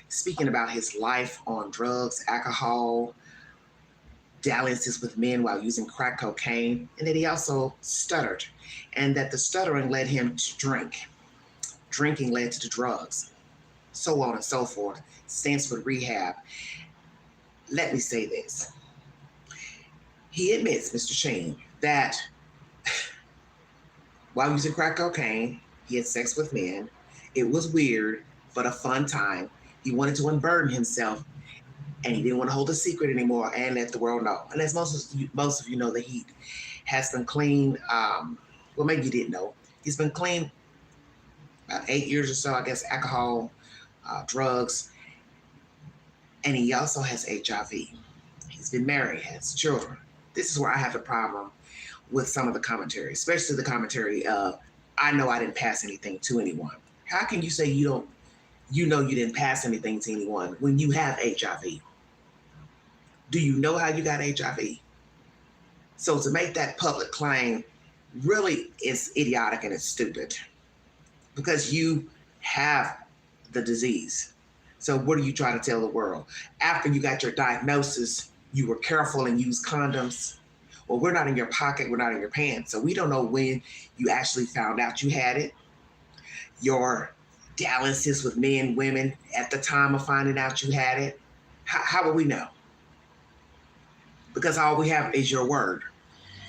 speaking about his life on drugs, alcohol, dalliances with men while using crack cocaine, and that he also stuttered, and that the stuttering led him to drink. Drinking led to the drugs, so on and so forth. Stands for rehab. Let me say this. He admits, Mr. Sheen, that while using crack cocaine, he had sex with men. It was weird, but a fun time. He wanted to unburden himself, and he didn't want to hold a secret anymore and let the world know. And as most of you know, that he has been clean. Well, maybe you didn't know. He's been clean about 8 years or so, I guess, alcohol, drugs, and he also has HIV. He's been married, has children. This is where I have a problem with some of the commentary, especially the commentary of, I know I didn't pass anything to anyone. How can you say you didn't pass anything to anyone when you have HIV? Do you know how you got HIV? So to make that public claim really is idiotic and it's stupid because you have the disease. So what are you trying to tell the world? After you got your diagnosis, you were careful and used condoms. Well, we're not in your pocket, we're not in your pants. So we don't know when you actually found out you had it. Your dalliances with men, women at the time of finding out you had it. How will we know? Because all we have is your word.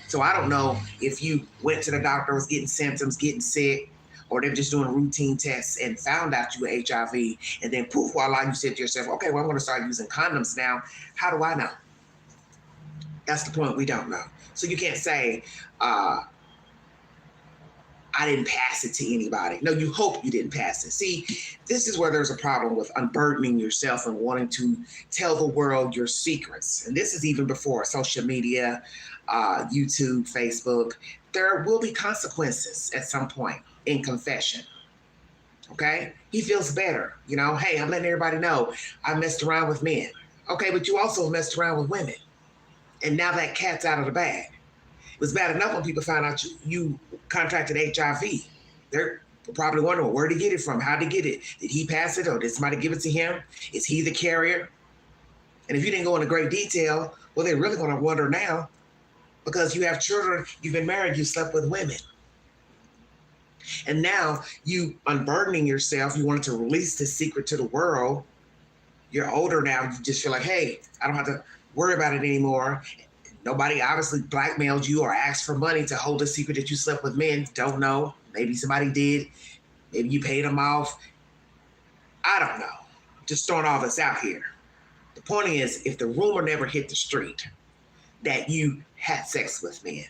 So I don't know if you went to the doctor, was getting symptoms, getting sick, or they're just doing routine tests and found out you were HIV, and then poof, voila, you said to yourself, okay, well, I'm going to start using condoms now. How do I know? That's the point. We don't know. So you can't say, I didn't pass it to anybody. No, you hope you didn't pass it. See, this is where there's a problem with unburdening yourself and wanting to tell the world your secrets. And this is even before social media, YouTube, Facebook. There will be consequences at some point in confession. Okay? He feels better. You know, hey, I'm letting everybody know I messed around with men. Okay, but you also messed around with women. And now that cat's out of the bag. It was bad enough when people found out you contracted HIV. They're probably wondering, where did he get it from? How did he get it? Did he pass it or did somebody give it to him? Is he the carrier? And if you didn't go into great detail, well, they're really going to wonder now because you have children, you've been married, you slept with women. And now you unburdening yourself, you wanted to release this secret to the world. You're older now, you just feel like, hey, I don't have to worry about it anymore. Nobody obviously blackmailed you or asked for money to hold a secret that you slept with men. Don't know. Maybe somebody did. Maybe you paid them off. I don't know. Just throwing all this out here. The point is, if the rumor never hit the street that you had sex with men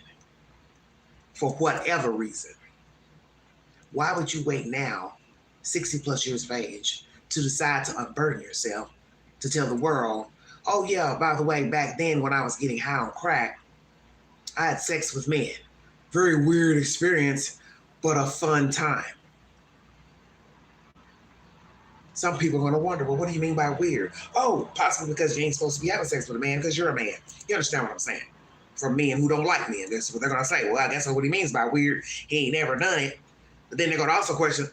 for whatever reason, why would you wait now, 60 plus years of age, to decide to unburden yourself, to tell the world, oh yeah, by the way, back then when I was getting high on crack, I had sex with men. Very weird experience, but a fun time. Some people are going to wonder, well, what do you mean by weird? Oh, possibly because you ain't supposed to be having sex with a man because you're a man. You understand what I'm saying? For men who don't like men, that's what they're going to say. Well, that's what he means by weird. He ain't never done it. But then they're going to also question,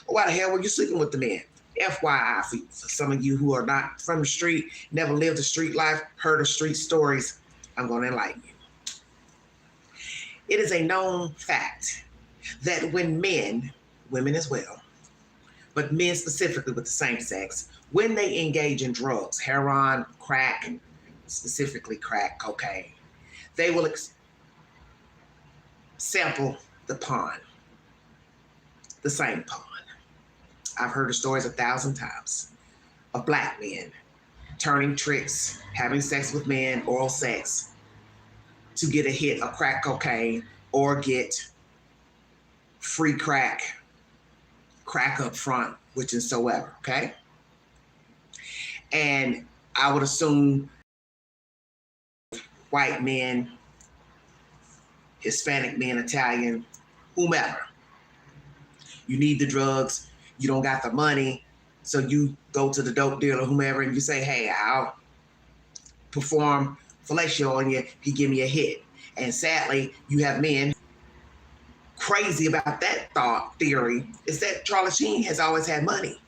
well, why the hell were you sleeping with the man? FYI, for some of you who are not from the street, never lived a street life, heard of street stories, I'm going to enlighten you. It is a known fact that when men, women as well, but men specifically with the same sex, when they engage in drugs, heroin, crack, specifically crack, cocaine, they will sample the pond, the same pond. I've heard the stories 1,000 times of black men turning tricks, having sex with men, oral sex, to get a hit of crack cocaine or get free crack up front, which is so ever, okay? And I would assume white men, Hispanic men, Italian, whomever. You need the drugs, you don't got the money, so you go to the dope dealer, whomever, and you say, hey, I'll perform fellatio on you if you give me a hit. And sadly, you have men crazy about that thought theory is that Charlie Sheen has always had money.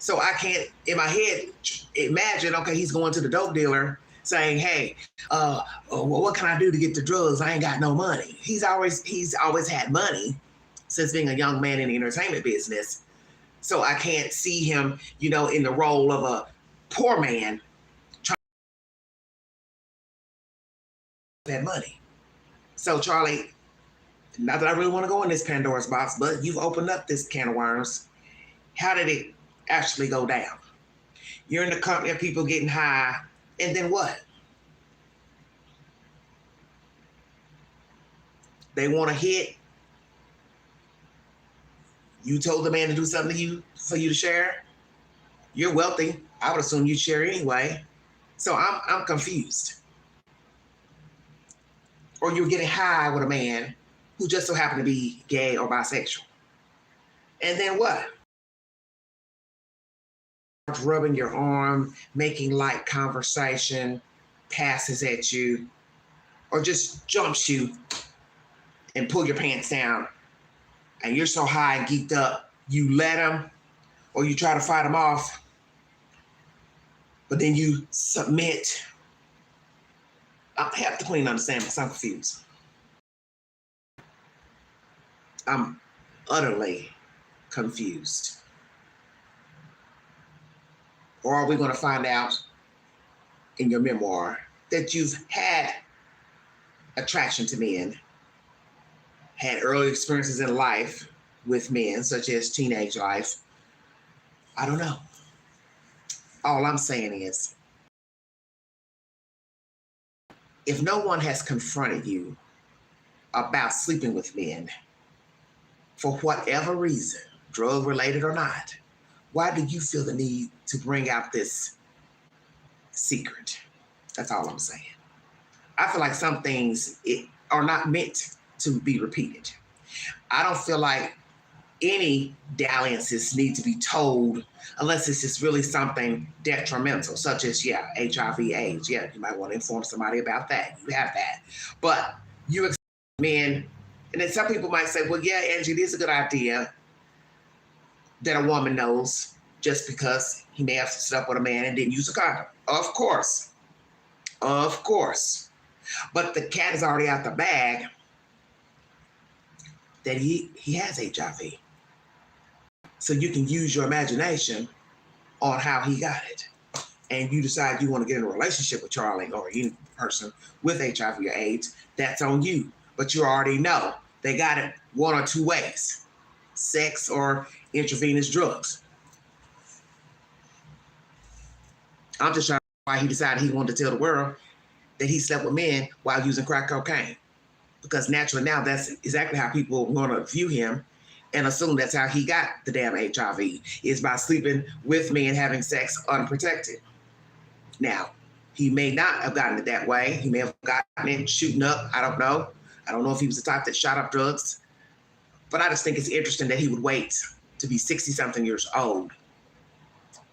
So I can't, in my head, imagine, okay, he's going to the dope dealer saying, hey, well, what can I do to get the drugs? I ain't got no money. He's always had money since being a young man in the entertainment business. So I can't see him, in the role of a poor man trying to get money. So Charlie, not that I really want to go in this Pandora's box, but you've opened up this can of worms. How did it actually go down? You're in the company of people getting high, and then what? They want to hit. You told the man to do something to you for you to share. You're wealthy. I would assume you'd share anyway. So I'm confused. Or you're getting high with a man who just so happened to be gay or bisexual. And then what? Rubbing your arm, making light conversation, passes at you, or just jumps you and pull your pants down, and you're so high and geeked up, you let him, or you try to fight him off, but then you submit. I have to clean understand because I'm confused. I'm utterly confused. Or are we going to find out in your memoir that you've had attraction to men, had early experiences in life with men, such as teenage life? I don't know. All I'm saying is, if no one has confronted you about sleeping with men, for whatever reason, drug related or not, why do you feel the need to bring out this secret? That's all I'm saying. I feel like some things are not meant to be repeated. I don't feel like any dalliances need to be told unless it's just really something detrimental, such as, HIV/AIDS. Yeah, you might want to inform somebody about that. You have that. But you expect men, and then some people might say, well, yeah, Angie, this is a good idea that a woman knows just because he may have slept with a man and didn't use a condom. Of course. But the cat is already out the bag that he has HIV. So you can use your imagination on how he got it. And you decide you want to get in a relationship with Charlie or any person with HIV or AIDS, that's on you. But you already know they got it one or two ways: sex or intravenous drugs. I'm just trying to know why he decided he wanted to tell the world that he slept with men while using crack cocaine. Because naturally now that's exactly how people want to view him and assume that's how he got the damn HIV, is by sleeping with men, having sex unprotected. Now, he may not have gotten it that way. He may have gotten it shooting up. I don't know. I don't know if he was the type that shot up drugs. But I just think it's interesting that he would wait to be 60-something years old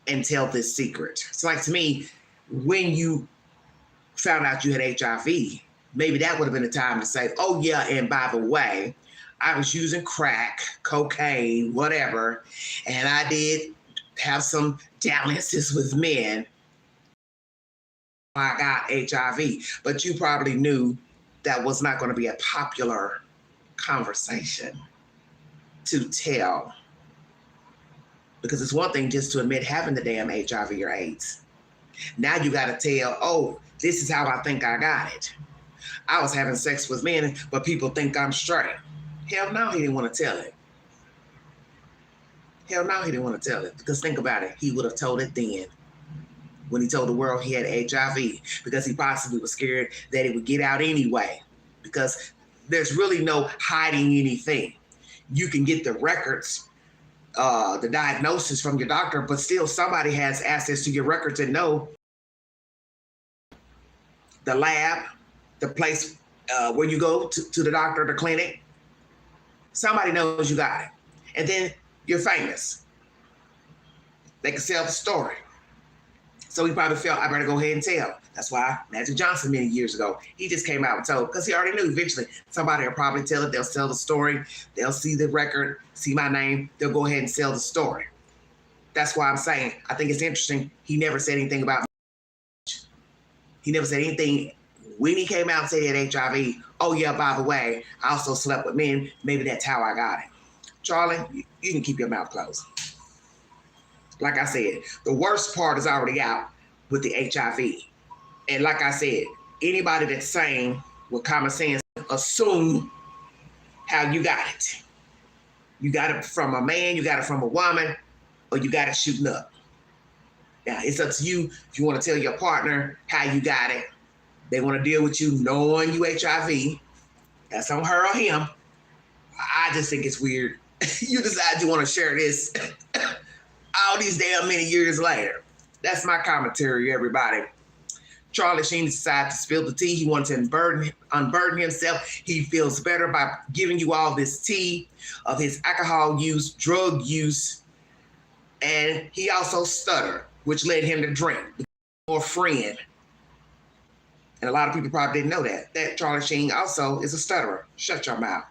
and tell this secret. So like, to me, when you found out you had HIV, maybe that would have been the time to say, oh yeah, and by the way, I was using crack, cocaine, whatever, and I did have some dalliances with men. I got HIV. But you probably knew that was not going to be a popular conversation to tell. Because it's one thing just to admit having the damn HIV or AIDS. Now you got to tell, oh, this is how I think I got it. I was having sex with men, but people think I'm straight. Hell no, he didn't want to tell it. Hell no, he didn't want to tell it. Because think about it, he would have told it then, when he told the world he had HIV, because he possibly was scared that it would get out anyway. Because there's really no hiding anything. You can get the records, the diagnosis from your doctor, but still somebody has access to your records and know the lab, the place where you go to the doctor, the clinic. Somebody knows you got it. And then you're famous. They can sell the story. So he probably felt, I better go ahead and tell. That's why Magic Johnson many years ago, he just came out and told, because he already knew eventually somebody will probably tell it. They'll sell the story. They'll see the record, see my name. They'll go ahead and sell the story. That's why I'm saying, I think it's interesting. He never said anything about, he never said anything when he came out and said he had HIV. Oh yeah, by the way, I also slept with men. Maybe that's how I got it. Charlie, you can keep your mouth closed. Like I said, the worst part is already out with the HIV. And like I said, anybody that's saying with common sense, assume how you got it. You got it from a man, you got it from a woman, or you got it shooting up. Now, it's up to you if you want to tell your partner how you got it. They want to deal with you knowing you HIV. That's on her or him. I just think it's weird. You decide you want to share this all these damn many years later. That's my commentary, everybody. Charlie Sheen decided to spill the tea. He wanted to unburden himself. He feels better by giving you all this tea of his alcohol use, drug use, and he also stuttered, which led him to drink, more friend. And a lot of people probably didn't know that Charlie Sheen also is a stutterer. Shut your mouth.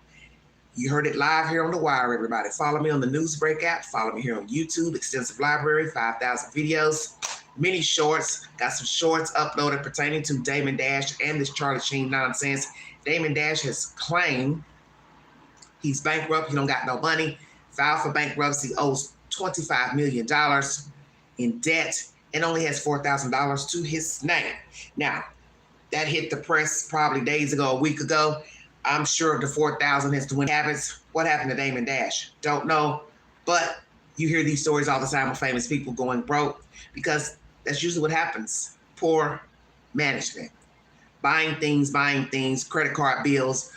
You heard it live here on The Wire, everybody. Follow me on the Newsbreak app. Follow me here on YouTube, extensive library, 5,000 videos, many shorts. Got some shorts uploaded pertaining to Damon Dash and this Charlie Sheen nonsense. Damon Dash has claimed he's bankrupt. He don't got no money. Filed for bankruptcy, owes $25 million in debt, and only has $4,000 to his name. Now, that hit the press probably days ago, a week ago. I'm sure the 4,000 has dwindled. Habits. What happened to Damon Dash? Don't know. But you hear these stories all the time of famous people going broke because that's usually what happens. Poor management. Buying things, credit card bills,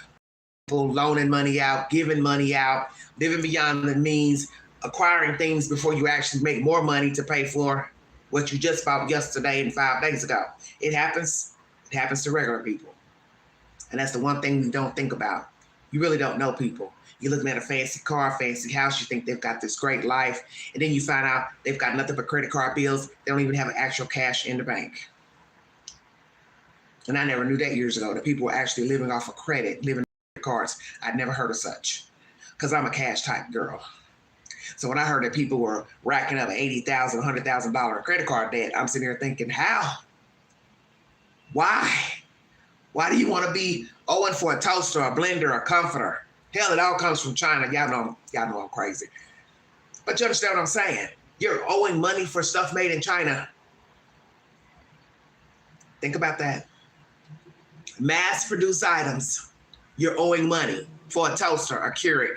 people loaning money out, giving money out, living beyond the means, acquiring things before you actually make more money to pay for what you just bought yesterday and 5 days ago. It happens. It happens to regular people. And that's the one thing we don't think about. You really don't know people. You're looking at a fancy car, fancy house. You think they've got this great life. And then you find out they've got nothing but credit card bills. They don't even have actual cash in the bank. And I never knew that years ago, that people were actually living off of credit, living off cards. I'd never heard of such because I'm a cash type girl. So when I heard that people were racking up $80,000, $100,000 credit card debt, I'm sitting here thinking, how? Why? Why do you want to be owing for a toaster, a blender, a comforter? Hell, it all comes from China. Y'all know I'm crazy. But you understand what I'm saying? You're owing money for stuff made in China. Think about that. Mass-produced items. You're owing money for a toaster, a Keurig.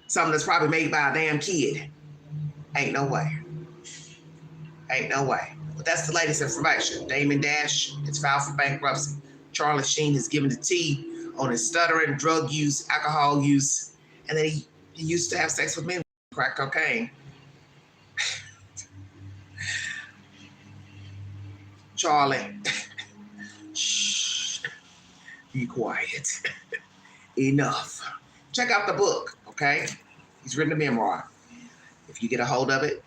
Something that's probably made by a damn kid. Ain't no way. Ain't no way. But that's the latest information. Damon Dash is filed for bankruptcy. Charlie Sheen is given the tea on his stuttering, drug use, alcohol use, and then he used to have sex with men, crack cocaine. Charlie, shh, be quiet. Enough. Check out the book, okay? He's written a memoir. If you get a hold of it,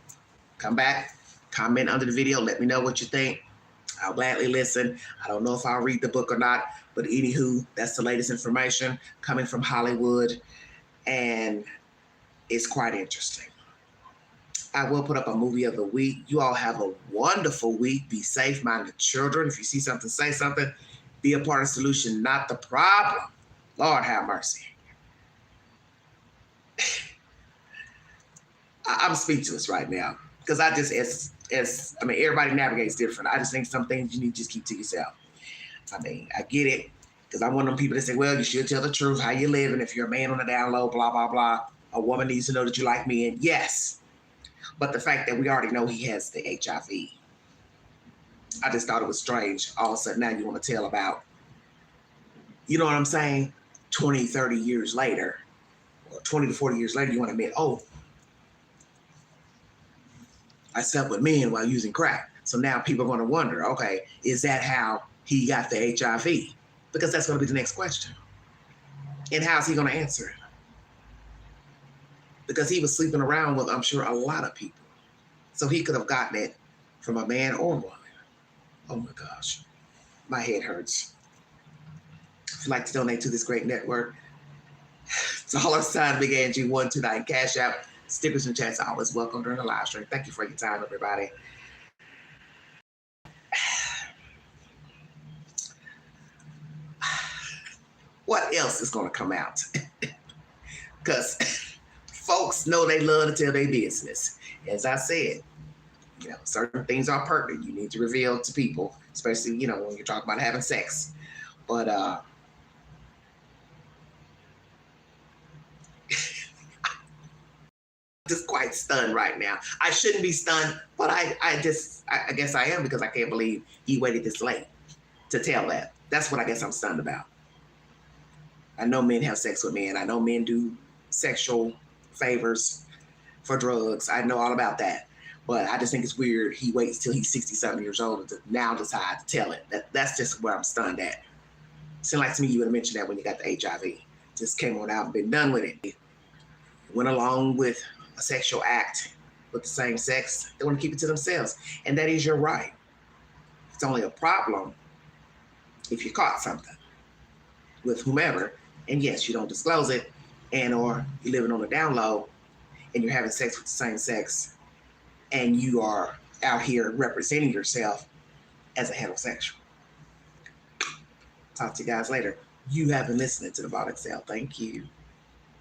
come back. Comment under the video. Let me know what you think. I'll gladly listen. I don't know if I'll read the book or not, but anywho, that's the latest information coming from Hollywood, and it's quite interesting. I will put up a movie of the week. You all have a wonderful week. Be safe, mind the children. If you see something, say something. Be a part of the solution, not the problem. Lord have mercy. I'm speechless right now because I just, I mean, everybody navigates different. I just think some things you need to just keep to yourself. I mean, I get it because I'm one of them people that say, well, you should tell the truth, how you living. If you're a man on the down low, blah, blah, blah. A woman needs to know that you like men. Yes. But the fact that we already know he has the HIV, I just thought it was strange. All of a sudden now you want to tell about, you know what I'm saying? 20, 30 years later, or 20 to 40 years later, you want to admit, oh, I slept with men while using crack. So now people are going to wonder, okay, is that how he got the HIV? Because that's going to be the next question. And how's he going to answer it? Because he was sleeping around with, I'm sure, a lot of people. So he could have gotten it from a man or woman. Oh my gosh, my head hurts. If you'd like to donate to this great network, $, Big Angie 129 Cash App. Stickers and chats are always welcome during the live stream. Thank you for your time, everybody. What else is going to come out? Because folks know they love to tell their business. As I said, certain things are pertinent. You need to reveal to people, especially, when you're talking about having sex. But I'm just quite stunned right now. I shouldn't be stunned, but I guess I am, because I can't believe he waited this late to tell that. That's what I guess I'm stunned about. I know men have sex with men. I know men do sexual favors for drugs. I know all about that. But I just think it's weird he waits till he's 60-something years old to now decide to tell it. That's just where I'm stunned at. Seemed like to me you would have mentioned that when you got the HIV. Just came on out and been done with it. Went along with a sexual act with the same sex. They want to keep it to themselves. And that is your right. It's only a problem if you caught something with whomever. And yes, you don't disclose it, and or you're living on the down low and you're having sex with the same sex, and you are out here representing yourself as a heterosexual. Talk to you guys later. You have been listening to The Ball Excel. Thank you.